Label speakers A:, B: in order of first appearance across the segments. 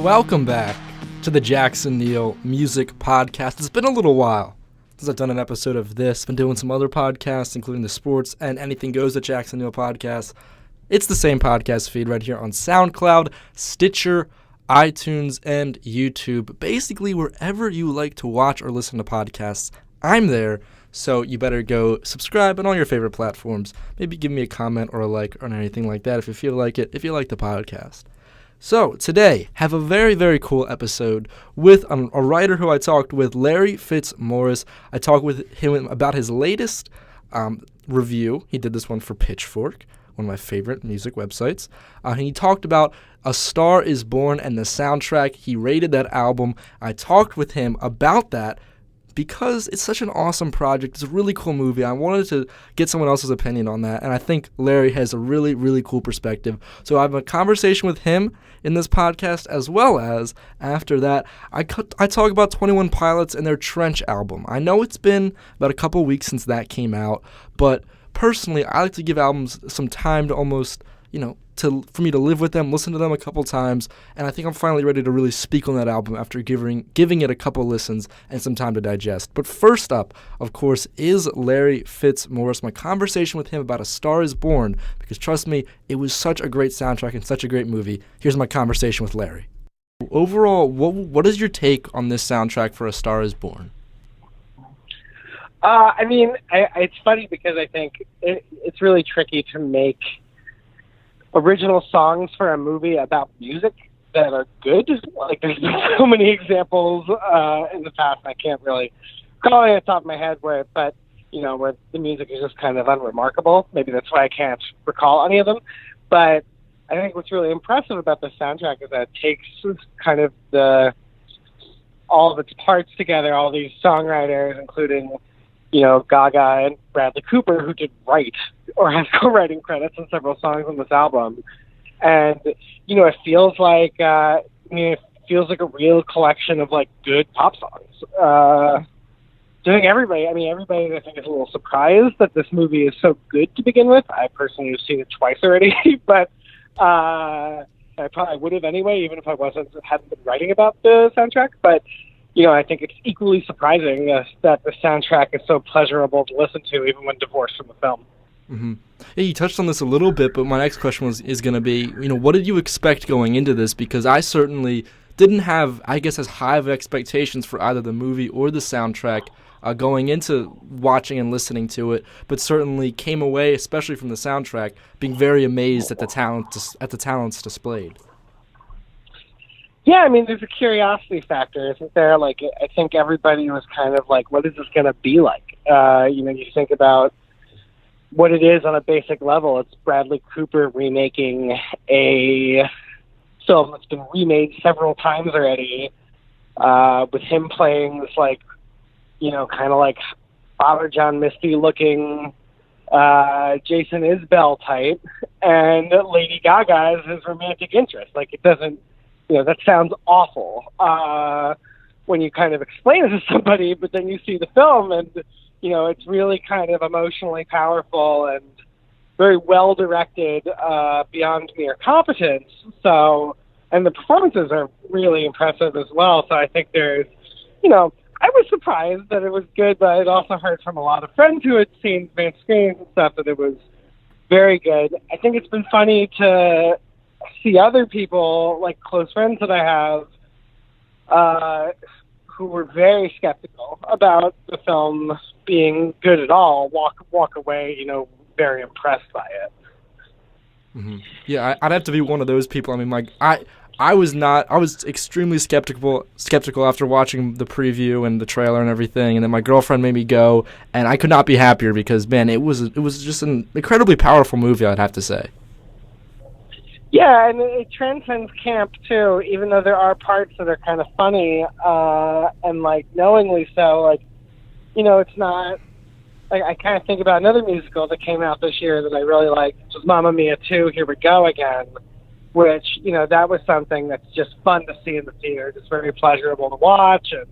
A: Welcome back to the Jackson Neill Music Podcast. It's been a little while since I've done an episode of this. Been doing some other podcasts, including the Sports and Anything Goes at Jackson Neill Podcast. It's the same podcast feed right here on SoundCloud, Stitcher, iTunes, and YouTube. Basically, wherever you like to watch or listen to podcasts, I'm there. So you better go subscribe on all your favorite platforms. Maybe give me a comment or a like or anything like that if you feel like it, if you like the podcast. So today, have a very, very cool episode with a writer who I talked with, Larry Fitzmaurice. I talked with him about his latest review. He did this one for Pitchfork, one of my favorite music websites. He talked about A Star Is Born and the soundtrack. He rated that album. I talked with him about that because it's such an awesome project. It's a really cool movie. I wanted to get someone else's opinion on that, and I think Larry has a really, really cool perspective. So I have a conversation with him in this podcast, as well as, after that, I talk about 21 Pilots and their Trench album. I know it's been about a couple weeks since that came out, but personally, I like to give albums some time to almost, for me to live with them, listen to them a couple times, and I think I'm finally ready to really speak on that album after giving it a couple listens and some time to digest. But first up, of course, is Larry Fitzmaurice, my conversation with him about A Star Is Born, because trust me, it was such a great soundtrack and such a great movie. Here's my conversation with Larry. Overall, what is your take on this soundtrack for A Star Is Born?
B: It's funny because I think it's really tricky to make original songs for a movie about music that are good. Like, there's been so many examples in the past, I can't really call it off the top of my head where the music is just kind of unremarkable. Maybe that's why I can't recall any of them. But I think what's really impressive about the soundtrack is that it takes kind of all of its parts together, all these songwriters, including Gaga and Bradley Cooper, who did write or has co-writing credits on several songs on this album. And, it feels like a real collection of, good pop songs. I think everybody, I think, is a little surprised that this movie is so good to begin with. I personally have seen it twice already, but I probably would have anyway, even if I hadn't been writing about the soundtrack. But I think it's equally surprising that the soundtrack is so pleasurable to listen to, even when divorced from the film.
A: Mm-hmm. Yeah, you touched on this a little bit, but my next question is going to be, what did you expect going into this? Because I certainly didn't have, I guess, as high of expectations for either the movie or the soundtrack going into watching and listening to it, but certainly came away, especially from the soundtrack, being very amazed at the talents displayed.
B: Yeah, there's a curiosity factor, isn't there? I think everybody was kind of like, what is this going to be like? You think about what it is on a basic level. It's Bradley Cooper remaking a film that's been remade several times already, with him playing this, kind of like Father John Misty-looking Jason Isbell type, and Lady Gaga is his romantic interest. It doesn't... that sounds awful when you kind of explain it to somebody, but then you see the film and, it's really kind of emotionally powerful and very well directed beyond mere competence. So, and the performances are really impressive as well. So I think there's, I was surprised that it was good, but I'd also heard from a lot of friends who had seen advanced screenings and stuff that it was very good. I think it's been funny to see other people, close friends that I have, who were very skeptical about the film being good at all, walk away, very impressed by it.
A: Mm-hmm. Yeah, I'd have to be one of those people. I was extremely skeptical after watching the preview and the trailer and everything, and then my girlfriend made me go, and I could not be happier because, man, it was just an incredibly powerful movie, I'd have to say.
B: Yeah, and it transcends camp, too, even though there are parts that are kind of funny, and, knowingly so. It's not... I kind of think about another musical that came out this year that I really liked, which was Mamma Mia 2, Here We Go Again, which, that was something that's just fun to see in the theater. It's very pleasurable to watch, and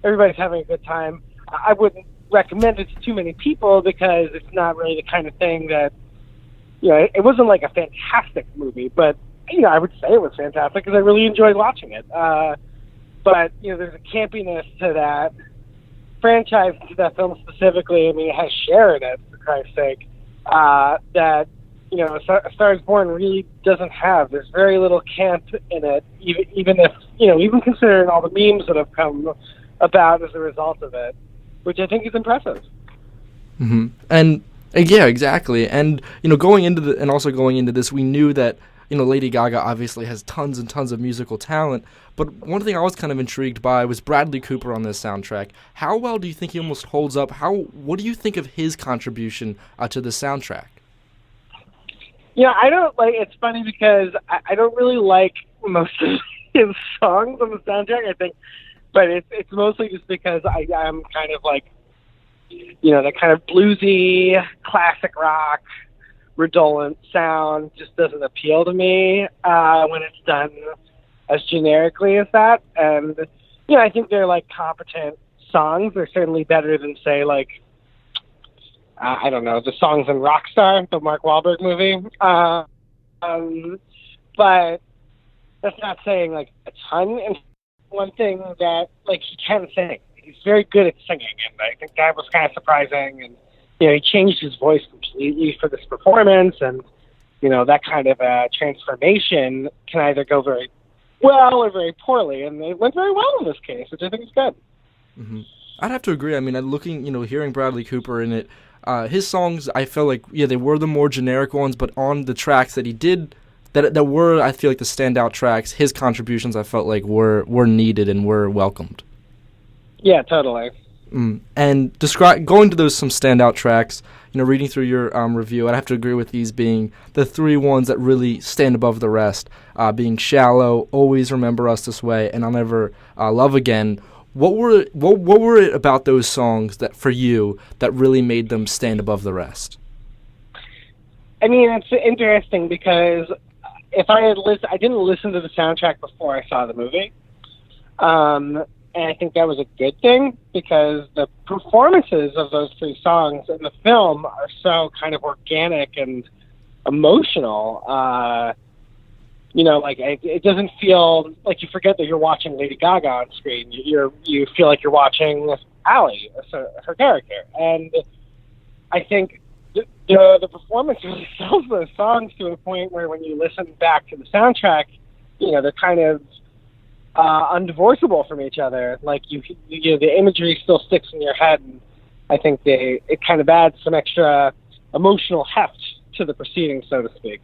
B: everybody's having a good time. I wouldn't recommend it to too many people because it's not really the kind of thing that... it wasn't a fantastic movie, but I would say it was fantastic because I really enjoyed watching it. But, there's a campiness to that franchise, to that film specifically. I mean, it has Cher in it, for Christ's sake, that, A Star is Born really doesn't have. There's very little camp in it, even if, even considering all the memes that have come about as a result of it, which I think is impressive.
A: Mm-hmm. And yeah, exactly. And going into this, we knew that Lady Gaga obviously has tons and tons of musical talent. But one thing I was kind of intrigued by was Bradley Cooper on this soundtrack. How well do you think he almost holds up? What do you think of his contribution to the soundtrack?
B: I don't like. It's funny because I don't really like most of his songs on the soundtrack. I think, but it's mostly just because I'm kind of like, that kind of bluesy, classic rock, redolent sound just doesn't appeal to me when it's done as generically as that. And I think they're like competent songs. They're certainly better than, say, like I don't know, the songs in Rockstar, the Mark Wahlberg movie. But that's not saying like a ton. And one thing that like he can sing. He's very good at singing, and I think that was kind of surprising. And he changed his voice completely for this performance, and that kind of transformation can either go very well or very poorly, and it went very well in this case, which I think is good.
A: Mm-hmm. I'd have to agree. I mean, hearing Bradley Cooper in it, his songs, I felt like, they were the more generic ones, but on the tracks that he did, that were, I feel like, the standout tracks, his contributions, I felt like, were needed and were welcomed.
B: Yeah, totally.
A: And going to some standout tracks, reading through your review, I'd have to agree with these being the three ones that really stand above the rest, being Shallow, Always Remember Us This Way, and I'll Never Love Again. What were it about those songs that, for you, that really made them stand above the rest?
B: I mean, it's interesting because if I didn't listen to the soundtrack before I saw the movie. And I think that was a good thing because the performances of those three songs in the film are so kind of organic and emotional. It doesn't feel like you forget that you're watching Lady Gaga on screen. You feel like you're watching Allie, her character. And I think the performance really sells those songs to a point where when you listen back to the soundtrack, they're kind of undivorceable from each other. Like the imagery still sticks in your head, and I think it kind of adds some extra emotional heft to the proceedings, so to speak.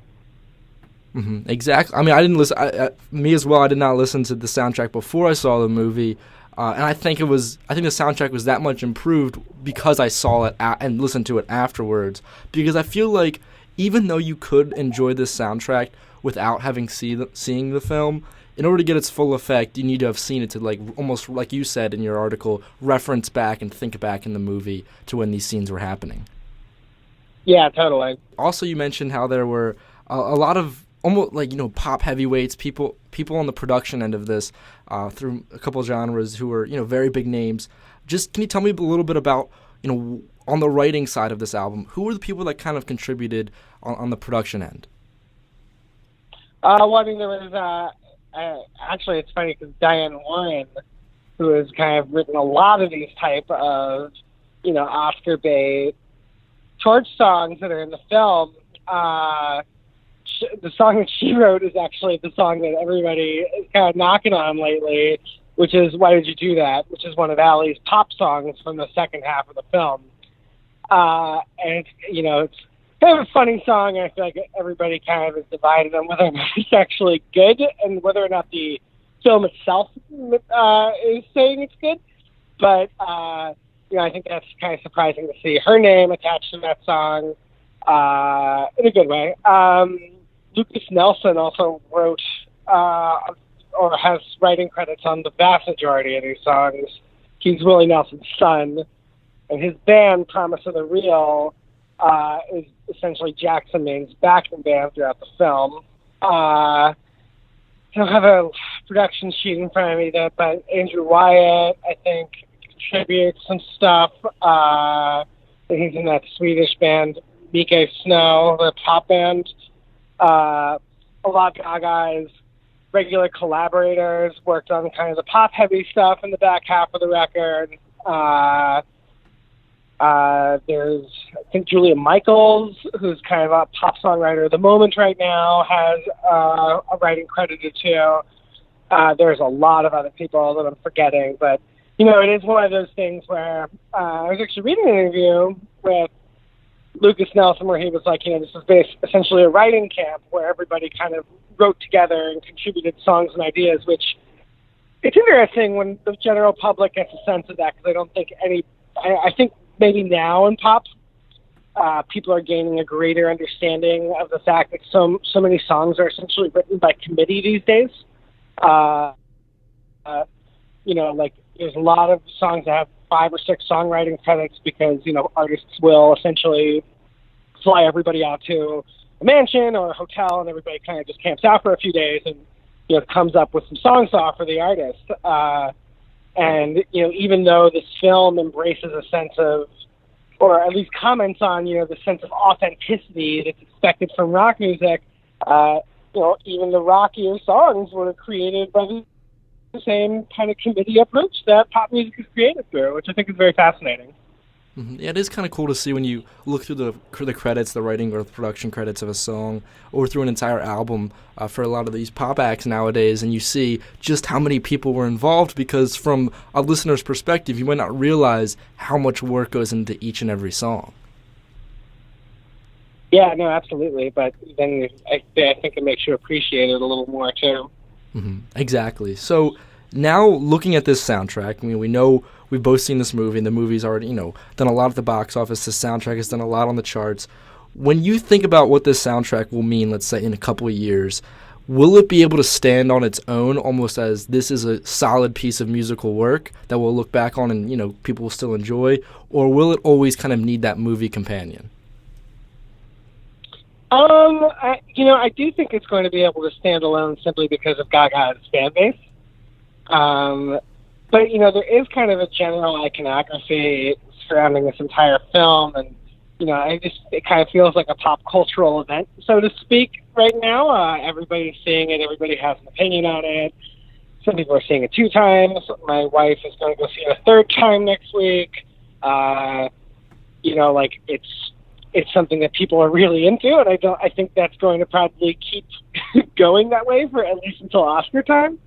A: Mm-hmm. Exactly. I mean, I didn't listen. Me as well. I did not listen to the soundtrack before I saw the movie, and I think the soundtrack was that much improved because I saw it and listened to it afterwards. Because I feel like even though you could enjoy this soundtrack without having seeing the film, in order to get its full effect, you need to have seen it to, like, almost like you said in your article, reference back and think back in the movie to when these scenes were happening. Yeah,
B: totally.
A: Also, you mentioned how there were a lot of almost like, pop heavyweights, people on the production end of this, through a couple of genres who were, very big names. Just can you tell me a little bit about, on the writing side of this album, who were the people that kind of contributed on the production end?
B: Well, I mean, there was actually, it's funny because Diane Warren, who has kind of written a lot of these type of, Oscar bait torch songs that are in the film. The song that she wrote is actually the song that everybody is kind of knocking on lately, which is "Why Did You Do That?", which is one of Allie's pop songs from the second half of the film. And it's kind of a funny song. I feel like everybody kind of is divided on whether or not it's actually good and whether or not the film itself is saying it's good. But, I think that's kind of surprising to see her name attached to that song in a good way. Lucas Nelson also wrote or has writing credits on the vast majority of these songs. He's Willie Nelson's son. And his band, Promise of the Real, is essentially Jackson Maine's backing band throughout the film. I don't have a production sheet in front of me, but Andrew Wyatt, I think, contributes some stuff. He's in that Swedish band, Mikael Snow, the pop band. a lot of Gaga's regular collaborators worked on kind of the pop-heavy stuff in the back half of the record. There's, I think, Julia Michaels, who's kind of a pop songwriter at the moment right now, has a writing credit or two. There's a lot of other people that I'm forgetting, but, you know, it is one of those things where I was actually reading an interview with Lucas Nelson where he was like, you know, this is essentially a writing camp where everybody kind of wrote together and contributed songs and ideas, which it's interesting when the general public gets a sense of that, because I don't think I think maybe now in pop, people are gaining a greater understanding of the fact that so many songs are essentially written by committee these days. You know, like there's a lot of songs that have 5 or 6 songwriting credits because, you know, artists will essentially fly everybody out to a mansion or a hotel and everybody kind of just camps out for a few days and, you know, comes up with some songs to offer the artist. And, you know, even though this film embraces a sense of, or at least comments on, you know, the sense of authenticity that's expected from rock music, you know, even the rockier songs were created by the same kind of committee approach that pop music is created through, which I think is very fascinating.
A: Mm-hmm. Yeah, it is kind of cool to see when you look through the credits, the writing or the production credits of a song, or through an entire album for a lot of these pop acts nowadays, and you see just how many people were involved, because from a listener's perspective, you might not realize how much work goes into each and every song.
B: Yeah, no, absolutely. But then I think it makes you appreciate it a little more, too.
A: Mm-hmm. Exactly. So now looking at this soundtrack, I mean, we know we've both seen this movie, and the movie's already, you know, done a lot at the box office. The soundtrack has done a lot on the charts. When you think about what this soundtrack will mean, let's say in a couple of years, will it be able to stand on its own, almost as this is a solid piece of musical work that we'll look back on and, you know, people will still enjoy, or will it always kind of need that movie companion?
B: I do think it's going to be able to stand alone simply because of Gaga's fan base. But, you know, there is kind of a general iconography surrounding this entire film, and, you know, it kind of feels like a pop cultural event, so to speak, right now. Everybody's seeing it. Everybody has an opinion on it. Some people are seeing it 2 times. My wife is going to go see it a 3rd time next week. You know, like, it's something that people are really into, and I think that's going to probably keep going that way for at least until Oscar time.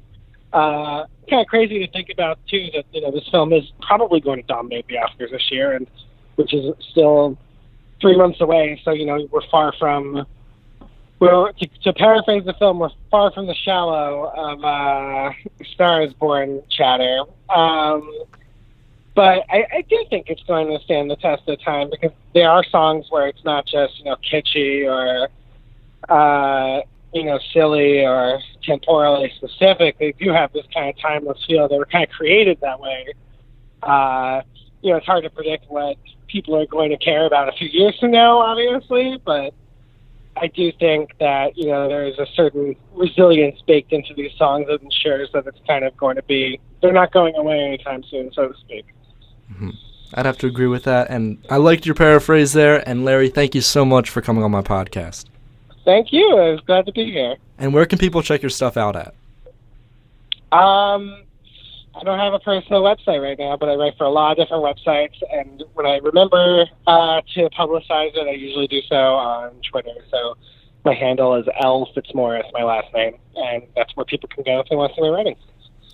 B: Kind of crazy to think about too that, you know, this film is probably going to dominate the Oscars this year, and which is still 3 months away. So, you know, we're far from, well, to paraphrase the film, we're far from the shallow of Star is Born chatter. But I do think it's going to stand the test of time, because there are songs where it's not just, you know, kitschy or, you know, silly or temporally specific. They do have this kind of timeless feel. They were kind of created that way. You know, it's hard to predict what people are going to care about a few years from now, obviously, but I do think that, you know, there's a certain resilience baked into these songs that ensures that it's kind of going to be, they're not going away anytime soon, so to speak.
A: Mm-hmm. I'd have to agree with that, and I liked your paraphrase there. And Larry, thank you so much for coming on my podcast.
B: Thank you. I was glad to be here.
A: And where can people check your stuff out at?
B: I don't have a personal website right now, but I write for a lot of different websites, and when I remember to publicize it, I usually do so on Twitter. So my handle is L Fitzmaurice, my last name, and that's where people can go if they want to see my writing.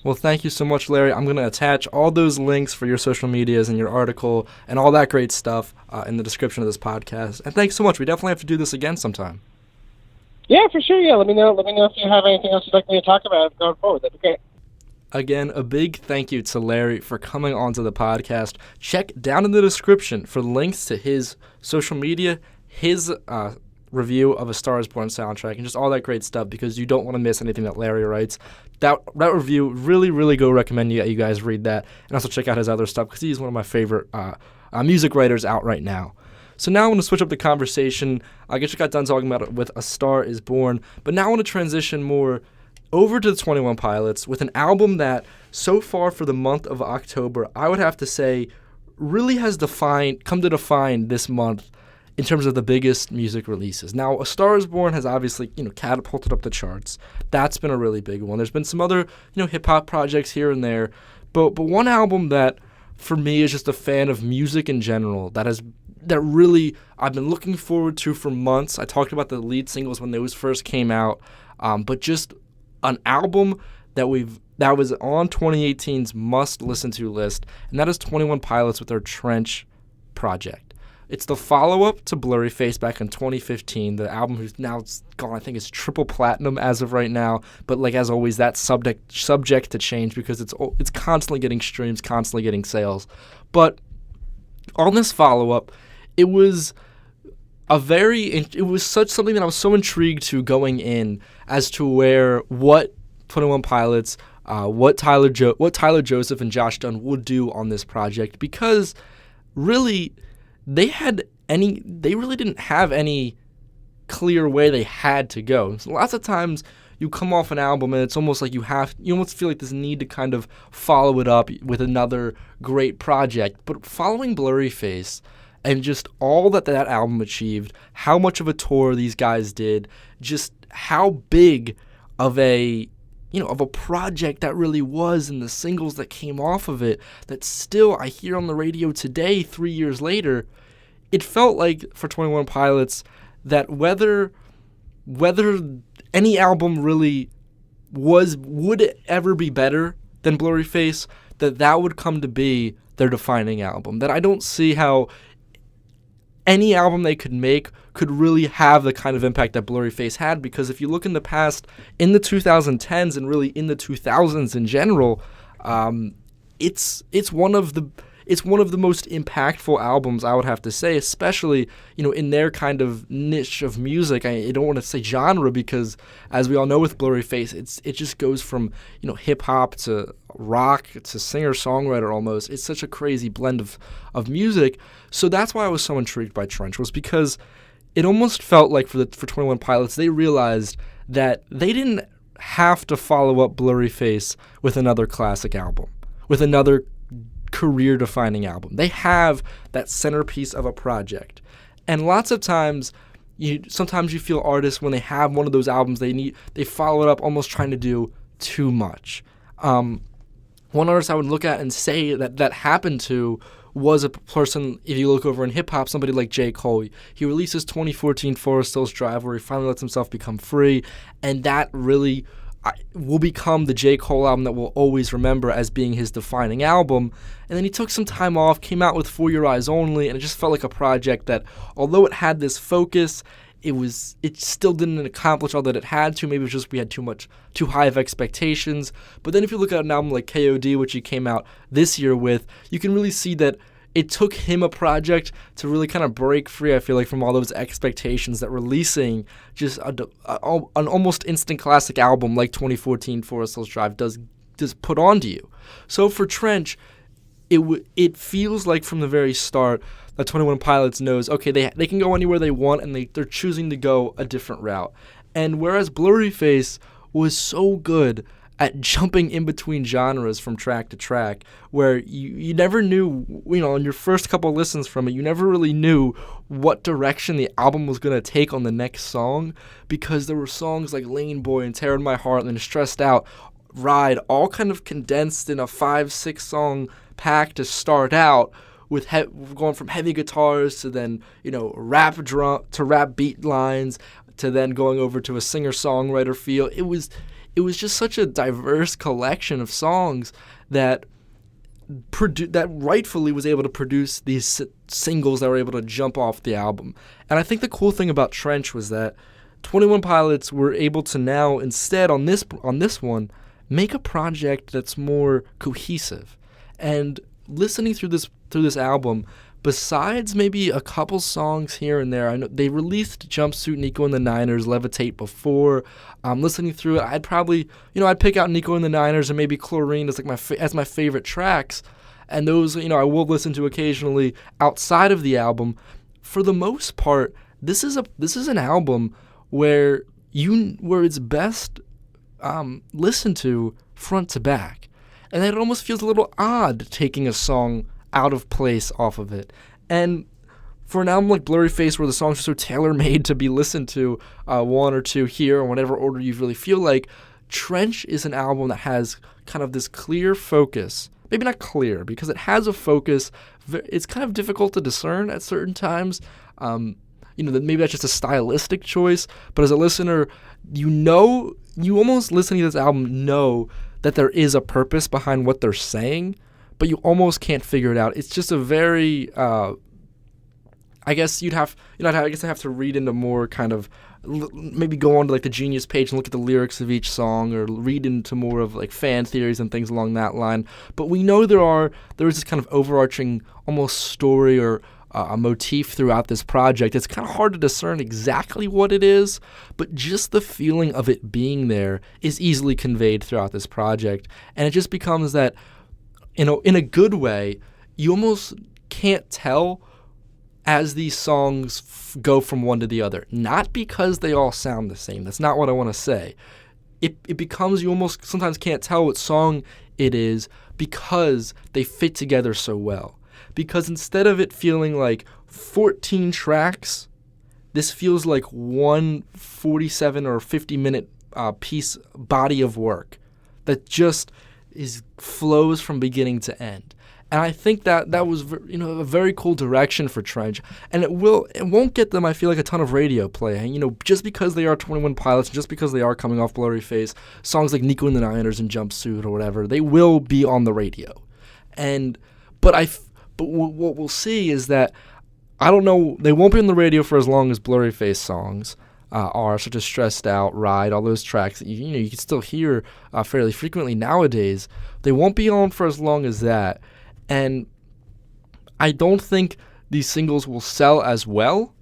A: Well, thank you so much, Larry. I'm going to attach all those links for your social medias and your article and all that great stuff in the description of this podcast. And thanks so much. We definitely have to do this again sometime. Yeah,
B: for sure. Yeah, let me know if you have anything else you'd like me to talk about going forward. That'd be great.
A: Again, a big thank you to Larry for coming onto the podcast. Check down in the description for links to his social media, his review of A Star is Born soundtrack, and just all that great stuff, because you don't want to miss anything that Larry writes. That review, really go recommend you guys read that, and also check out his other stuff, because he's one of my favorite music writers out right now. So now I want to switch up the conversation. I guess you got done talking about it with A Star is Born, but now I want to transition more over to the 21 Pilots with an album that so far for the month of October, I would have to say, really has come to define this month in terms of the biggest music releases. Now, A Star Is Born has obviously, catapulted up the charts. That's been a really big one. There's been some other, hip-hop projects here and there. But one album that, for me, is just a fan of music in general, that really I've been looking forward to for months. I talked about the lead singles when those first came out. But just an album that was on 2018's must-listen-to list, and that is 21 Pilots with their Trench project. It's the follow-up to Blurry Face back in 2015. The album who's now gone, I think it's triple platinum as of right now. But like as always, that's subject to change because it's constantly getting streams, constantly getting sales. But on this follow-up, it was something that I was so intrigued to going in as to what 21 Pilots, what Tyler Joseph and Josh Dunn would do on this project, because really they really didn't have any clear way they had to go. So lots of times you come off an album and it's almost like you almost feel like this need to kind of follow it up with another great project. But following Blurry Face and just all that album achieved, how much of a tour these guys did, just how big of a project that really was, and the singles that came off of it that still I hear on the radio today, 3 years later. It felt like for 21 Pilots that whether any album really would ever be better than Blurry Face, that would come to be their defining album. That I don't see how any album they could make could really have the kind of impact that Blurry Face had, because if you look in the past, in the 2010s and really in the 2000s in general, it's one of the most impactful albums, I would have to say, especially, in their kind of niche of music. I don't want to say genre because, as we all know with Blurry Face, it just goes from, hip-hop to rock to singer-songwriter almost. It's such a crazy blend of music. So that's why I was so intrigued by Trench, was because it almost felt like for 21 Pilots, they realized that they didn't have to follow up Blurry Face with another classic album, with another career-defining album. They have that centerpiece of a project. And lots of times, sometimes you feel artists, when they have one of those albums, they follow it up almost trying to do too much. One artist I would look at and say that happened to was a person, if you look over in hip-hop, somebody like J. Cole. He releases 2014 Forest Hills Drive, where he finally lets himself become free, and that really will become the J. Cole album that we'll always remember as being his defining album. And then he took some time off, came out with For Your Eyes Only, and it just felt like a project that, although it had this focus, it still didn't accomplish all that it had to. Maybe it was just we had too high of expectations. But then if you look at an album like KOD, which he came out this year with, you can really see that it took him a project to really kind of break free, I feel like, from all those expectations that releasing just an almost instant classic album like 2014 Forest Hills Drive does put onto you. So for Trench, it feels like from the very start that 21 Pilots knows, okay, they can go anywhere they want, and they're choosing to go a different route. And whereas Blurry Face was so good at jumping in between genres from track to track, where you never knew, in your first couple of listens from it, you never really knew what direction the album was going to take on the next song, because there were songs like Lane Boy and Tear in My Heart and then Stressed Out, Ride, all kind of condensed in a 5-6 song pack to start out, with going from heavy guitars to then, rap drum to rap beat lines to then going over to a singer-songwriter feel. It was just such a diverse collection of songs that rightfully was able to produce these singles that were able to jump off the album. And I think the cool thing about Trench was that 21 Pilots were able to now instead on this one make a project that's more cohesive. And listening through this album, besides maybe a couple songs here and there, I know they released Jumpsuit, Nico and the Niners, Levitate before. Listening through it, I'd probably, I'd pick out Nico and the Niners and maybe Chlorine as like as my favorite tracks, and those, I will listen to occasionally outside of the album. For the most part, this is an album where it's best listened to front to back, and it almost feels a little odd taking a song out of place off of it. And for an album like Blurry Face, where the songs are so tailor-made to be listened to one or two here, or whatever order you really feel like, Trench is an album that has kind of this clear focus. Maybe not clear, because it has a focus. It's kind of difficult to discern at certain times. Maybe that's just a stylistic choice, but as a listener, you almost listening to this album know that there is a purpose behind what they're saying, but you almost can't figure it out. It's just a very, I guess I have to read into more kind of, maybe go onto like the Genius page and look at the lyrics of each song, or read into more of like fan theories and things along that line. But we know there is this kind of overarching almost story or a motif throughout this project. It's kind of hard to discern exactly what it is, but just the feeling of it being there is easily conveyed throughout this project. And it just becomes that, in a good way, you almost can't tell as these songs go from one to the other. Not because they all sound the same. That's not what I want to say. It becomes, you almost sometimes can't tell what song it is because they fit together so well. Because instead of it feeling like 14 tracks, this feels like one 47 or 50-minute piece, body of work that just flows from beginning to end. And I think that was a very cool direction for Trench, and it won't get them, I feel like, a ton of radio play. Just because they are 21 Pilots, just because they are coming off Blurry Face, songs like Nico and the Niners and Jumpsuit or whatever, they will be on the radio. But what we'll see is that, I don't know, they won't be on the radio for as long as Blurry Face songs are, such as Stressed Out, Ride, all those tracks that you can still hear fairly frequently nowadays. They won't be on for as long as that. And I don't think these singles will sell as well.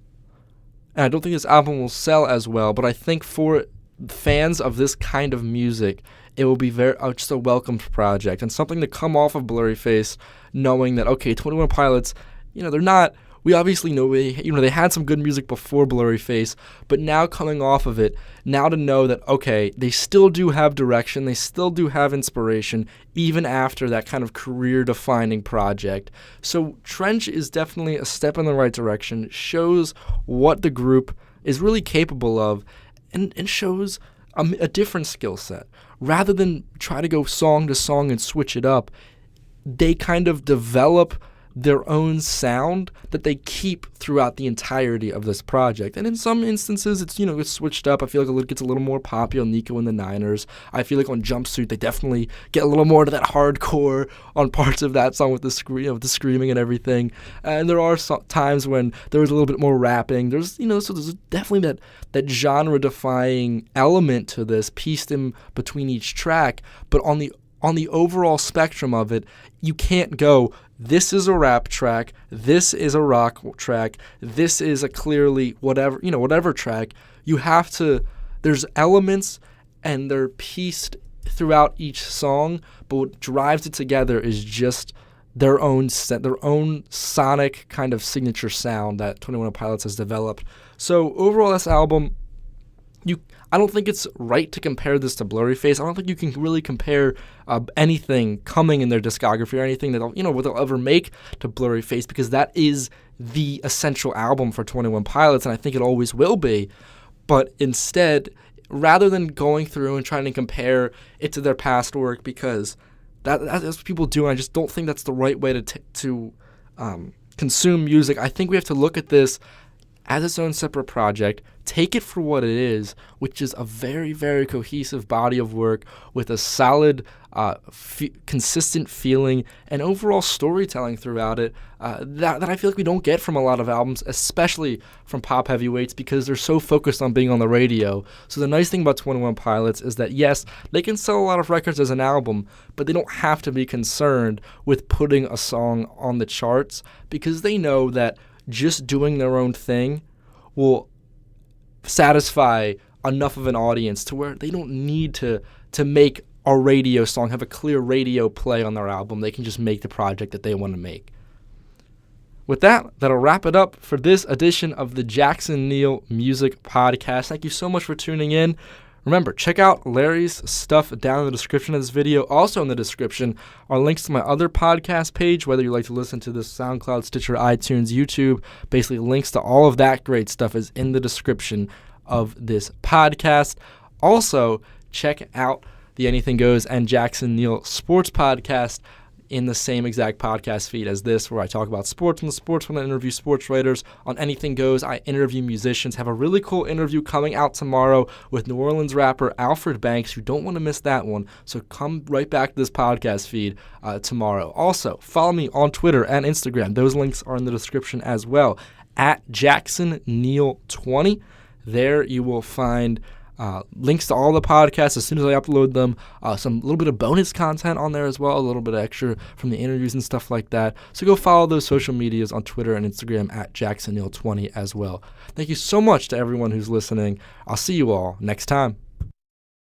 A: And I don't think this album will sell as well. But I think for fans of this kind of music, it will be just a welcomed project and something to come off of Blurry Face, knowing that, okay, 21 Pilots, they're not. We obviously know they had some good music before Blurry Face, but now coming off of it, now to know that, okay, they still do have direction, they still do have inspiration, even after that kind of career-defining project. So Trench is definitely a step in the right direction, shows what the group is really capable of, and shows a different skill set. Rather than try to go song to song and switch it up, they kind of develop their own sound that they keep throughout the entirety of this project. And in some instances, it's switched up. I feel like it gets a little more poppy on Nico and the Niners. I feel like on Jumpsuit, they definitely get a little more to that hardcore on parts of that song with the screaming and everything. And there are times when there was a little bit more rapping. There's so there's definitely that genre-defying element to this, pieced in between each track. But on the overall spectrum of it, you can't go, this is a rap track, this is a rock track, this is a clearly whatever track. You have to, there's elements and they're pieced throughout each song, but what drives it together is just their own sonic kind of signature sound that 21 Pilots has developed. So overall, this album, I don't think it's right to compare this to Blurry Face. I don't think you can really compare anything coming in their discography or anything that what they'll ever make to Blurry Face, because that is the essential album for 21 Pilots, and I think it always will be. But instead, rather than going through and trying to compare it to their past work, because that's what people do, and I just don't think that's the right way to consume music. I think we have to look at this as its own separate project, take it for what it is, which is a very, very cohesive body of work with a solid, consistent feeling and overall storytelling throughout it that I feel like we don't get from a lot of albums, especially from pop heavyweights, because they're so focused on being on the radio. So the nice thing about 21 Pilots is that, yes, they can sell a lot of records as an album, but they don't have to be concerned with putting a song on the charts, because they know that just doing their own thing will satisfy enough of an audience to where they don't need to make a radio song, have a clear radio play on their album. They can just make the project that they want to make. With that, that'll wrap it up for this edition of the Jackson Neill Music Podcast. Thank you so much for tuning in. Remember, check out Larry's stuff down in the description of this video. Also in the description are links to my other podcast page, whether you like to listen to this SoundCloud, Stitcher, iTunes, YouTube. Basically, links to all of that great stuff is in the description of this podcast. Also, check out the Anything Goes and Jackson Neill Sports Podcast in the same exact podcast feed as this, where I talk about sports and the sports when I interview sports writers. On Anything Goes, I interview musicians. Have a really cool interview coming out tomorrow with New Orleans rapper Alfred Banks. You don't want to miss that one, so come right back to this podcast feed tomorrow. Also, follow me on Twitter and Instagram. Those links are in the description as well, at Jackson Neill 20. There you will find links to all the podcasts as soon as I upload them, some little bit of bonus content on there as well, a little bit of extra from the interviews and stuff like that. So go follow those social medias on Twitter and Instagram at JacksonNeill20 as well. Thank you so much to everyone who's listening. I'll see you all next time.